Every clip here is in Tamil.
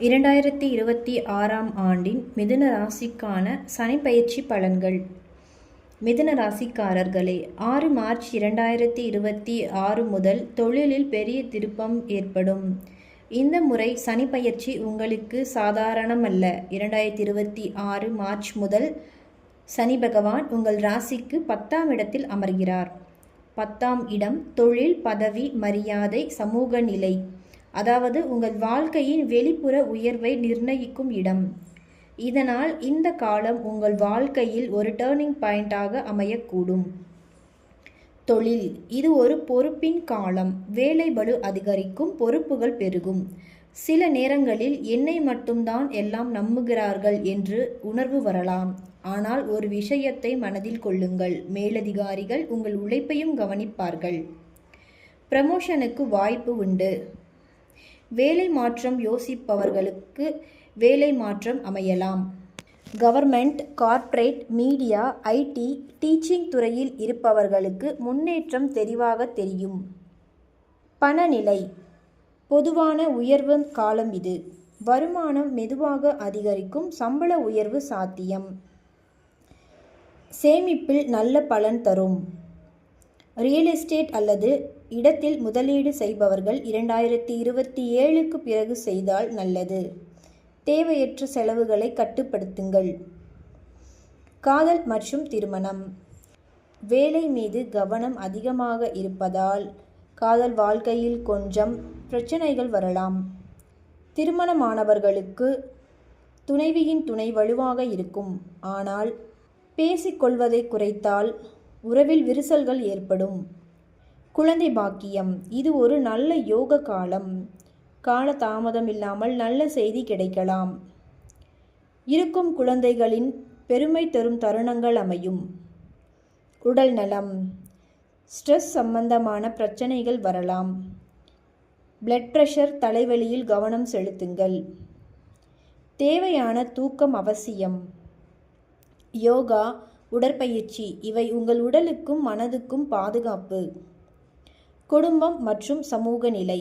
2026ஆம் ஆண்டின் மிதுன ராசிக்கான சனிப்பெயர்ச்சி பலன்கள். மிதுன ராசிக்காரர்களே, 6 மார்ச் 2026 முதல் தொழிலில் பெரிய திருப்பம் ஏற்படும். இந்த முறை சனிப்பெயர்ச்சி உங்களுக்கு சாதாரணமல்ல. 2026 மார்ச் முதல் சனி பகவான் உங்கள் ராசிக்கு 10ஆம் இடத்தில் அமர்கிறார். 10ஆம் இடம் தொழில், பதவி, மரியாதை, சமூக நிலை, அதாவது உங்கள் வாழ்க்கையின் வெளிப்புற உயர்வை நிர்ணயிக்கும் இடம். இதனால் இந்த காலம் உங்கள் வாழ்க்கையில் ஒரு டேர்னிங் பாயிண்டாக அமையக்கூடும். தொழில், இது ஒரு பொறுப்பின் காலம். வேலை பளு அதிகரிக்கும், பொறுப்புகள் பெருகும். சில நேரங்களில் என்னை மட்டும்தான் எல்லாம் நம்புகிறார்கள் என்று உணர்வு வரலாம். ஆனால் ஒரு விஷயத்தை மனதில் கொள்ளுங்கள், மேலதிகாரிகள் உங்கள் உழைப்பையும் கவனிப்பார்கள். ப்ரமோஷனுக்கு வாய்ப்பு உண்டு. வேலை மாற்றம் யோசிப்பவர்களுக்கு வேலை மாற்றம் அமையலாம். Government, corporate, media, IT, teaching துறையில் இருப்பவர்களுக்கு முன்னேற்றம் தெளிவாக தெரியும். பணநிலை, பொதுவான உயர்வு காலம் இது. வருமானம் மெதுவாக அதிகரிக்கும், சம்பள உயர்வு சாத்தியம். சேமிப்பில் நல்ல பலன் தரும். ரியல் எஸ்டேட் அல்லது இடத்தில் முதலீடு செய்பவர்கள் 2027க்கு பிறகு செய்தால் நல்லது. தேவையற்ற செலவுகளை கட்டுப்படுத்துங்கள். காதல் மற்றும் திருமணம், வேலை மீது கவனம் அதிகமாக இருப்பதால் காதல் வாழ்க்கையில் கொஞ்சம் பிரச்சனைகள் வரலாம். திருமணமானவர்களுக்கு துணைவியின் துணை வலுவாக இருக்கும். ஆனால் பேசிக்கொள்வதை குறைத்தால் உறவில் விரிசல்கள் ஏற்படும். குழந்தை பாக்கியம், இது ஒரு நல்ல யோக காலம். கால தாமதம் இல்லாமல் நல்ல செய்தி கிடைக்கலாம். இருக்கும் குழந்தைகளின் பெருமை தரும் தருணங்கள் அமையும். உடல் நலம், ஸ்ட்ரெஸ் சம்பந்தமான பிரச்சனைகள் வரலாம். பிளட் பிரஷர், தலைவலியில் கவனம் செலுத்துங்கள். தேவையான தூக்கம் அவசியம். யோகா, உடற்பயிற்சி, இவை உங்கள் உடலுக்கும் மனதுக்கும் பாதுகாப்பு. குடும்பம் மற்றும் சமூக நிலை,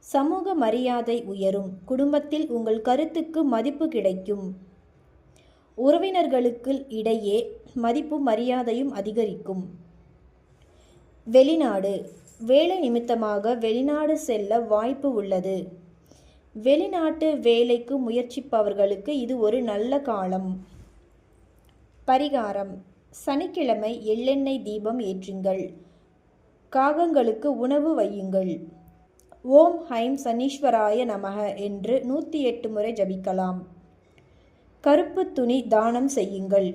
சமூக மரியாதை உயரும். குடும்பத்தில் உங்கள் கருத்துக்கு மதிப்பு கிடைக்கும். உறவினர்களுக்கு இடையே மதிப்பு மரியாதையும் அதிகரிக்கும். வெளிநாடு, வேலை நிமித்தமாக வெளிநாடு செல்ல வாய்ப்பு உள்ளது. வெளிநாட்டு வேலைக்கு முயற்சிப்பவர்களுக்கு இது ஒரு நல்ல காலம். பரிகாரம், சனிக்கிழமை எள்ளெண்ணெய் தீபம் ஏற்றுங்கள். காகங்களுக்கு உணவு வையுங்கள். ஓம் ஹைம் சனீஸ்வராய நமக என்று 108 முறை ஜபிக்கலாம். கருப்பு துணி தானம் செய்யுங்கள்.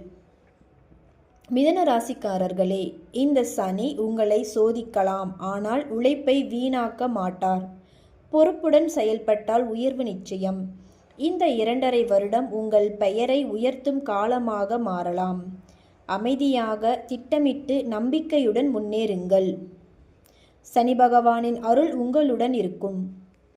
மிதுன ராசிக்காரர்களே, இந்த சனி உங்களை சோதிக்கலாம். ஆனால் உழைப்பை வீணாக்க மாட்டார். பொறுப்புடன் செயல்பட்டால் உயர்வு நிச்சயம். இந்த 2.5 வருடம் உங்கள் பெயரை உயர்த்தும் காலமாக மாறலாம். அமைதியாக திட்டமிட்டு நம்பிக்கையுடன் முன்னேறுங்கள். சனி பகவானின் அருள் உங்களுடன் இருக்கும்.